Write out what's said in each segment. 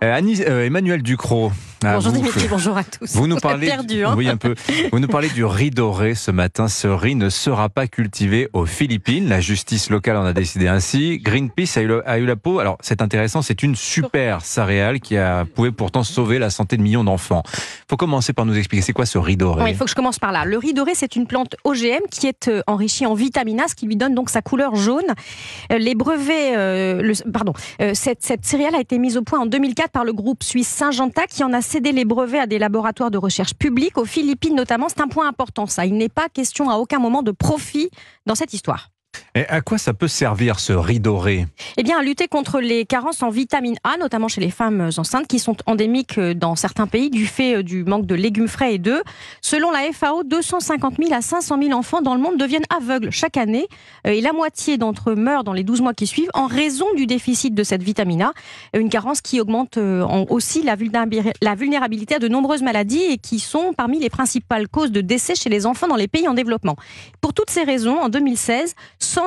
Emmanuel Ducrot. Bonjour Dimitri, bonjour à tous. Vous nous parlez, perdu, hein. oui, un peu. Vous nous parlez du riz doré ce matin. Ce riz ne sera pas cultivé aux Philippines. La justice locale en a décidé ainsi. Greenpeace a eu la peau. Alors, c'est intéressant. C'est une super céréale qui pouvait pourtant sauver la santé de millions d'enfants. Il faut commencer par nous expliquer c'est quoi ce riz doré. Oui, il faut que je commence par là. Le riz doré, c'est une plante OGM qui est enrichie en vitamine A, ce qui lui donne donc sa couleur jaune. Les brevets, cette céréale a été mise au point en 2004 par le groupe suisse Syngenta qui en a cédé les brevets à des laboratoires de recherche publics, aux Philippines notamment. C'est un point important, ça. Il n'est pas question à aucun moment de profit dans cette histoire. Et à quoi ça peut servir ce riz doré ? Eh bien, à lutter contre les carences en vitamine A, notamment chez les femmes enceintes, qui sont endémiques dans certains pays du fait du manque de légumes frais et d'œufs. Selon la FAO, 250 000 à 500 000 enfants dans le monde deviennent aveugles chaque année. Et la moitié d'entre eux meurent dans les 12 mois qui suivent en raison du déficit de cette vitamine A. Une carence qui augmente aussi la vulnérabilité à de nombreuses maladies et qui sont parmi les principales causes de décès chez les enfants dans les pays en développement. Pour toutes ces raisons, en 2016,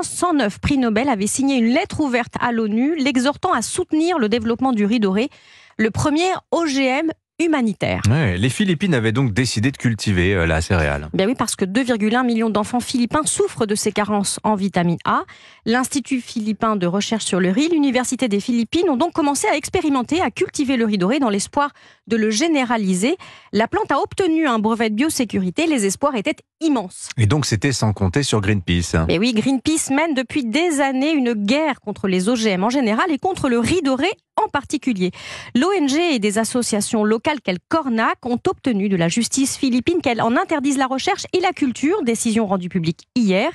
109 prix Nobel avaient signé une lettre ouverte à l'ONU, l'exhortant à soutenir le développement du riz doré, le premier OGM humanitaire. Ouais, les Philippines avaient donc décidé de cultiver la céréale. Bien oui, parce que 2,1 millions d'enfants philippins souffrent de ces carences en vitamine A. L'Institut philippin de recherche sur le riz, l'Université des Philippines ont donc commencé à expérimenter, à cultiver le riz doré dans l'espoir de le généraliser. La plante a obtenu un brevet de biosécurité, les espoirs étaient immenses. Et donc c'était sans compter sur Greenpeace. Mais oui, Greenpeace mène depuis des années une guerre contre les OGM en général et contre le riz doré en particulier. L'ONG et des associations locales qu'elle Cornac ont obtenu de la justice philippine qu'elle en interdise la recherche et la culture, décision rendue publique hier.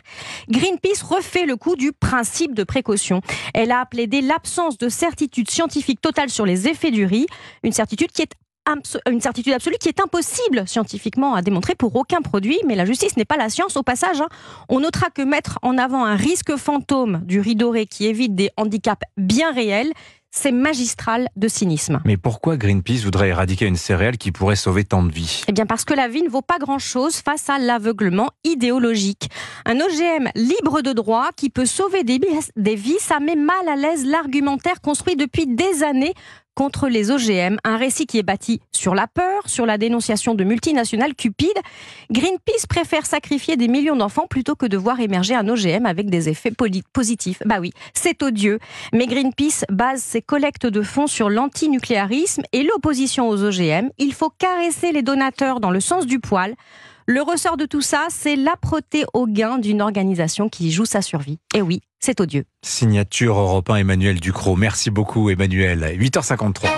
Greenpeace refait le coup du principe de précaution. Elle a plaidé l'absence de certitude scientifique totale sur les effets du riz, une certitude absolue qui est impossible scientifiquement à démontrer pour aucun produit, mais la justice n'est pas la science au passage. On notera que mettre en avant un risque fantôme du riz doré qui évite des handicaps bien réels, c'est magistral de cynisme. Mais pourquoi Greenpeace voudrait éradiquer une céréale qui pourrait sauver tant de vies ? Eh bien parce que la vie ne vaut pas grand-chose face à l'aveuglement idéologique. Un OGM libre de droit qui peut sauver des vies, ça met mal à l'aise l'argumentaire construit depuis des années contre les OGM, un récit qui est bâti sur la peur, sur la dénonciation de multinationales cupides. Greenpeace préfère sacrifier des millions d'enfants plutôt que de voir émerger un OGM avec des effets positifs. Bah oui, c'est odieux. Mais Greenpeace base ses collectes de fonds sur l'antinucléarisme et l'opposition aux OGM. Il faut caresser les donateurs dans le sens du poil. Le ressort de tout ça, c'est l'âpreté au gain d'une organisation qui joue sa survie. Et oui, c'est odieux. Signature Europe 1 Emmanuel Ducrot. Merci beaucoup Emmanuel. 8h53.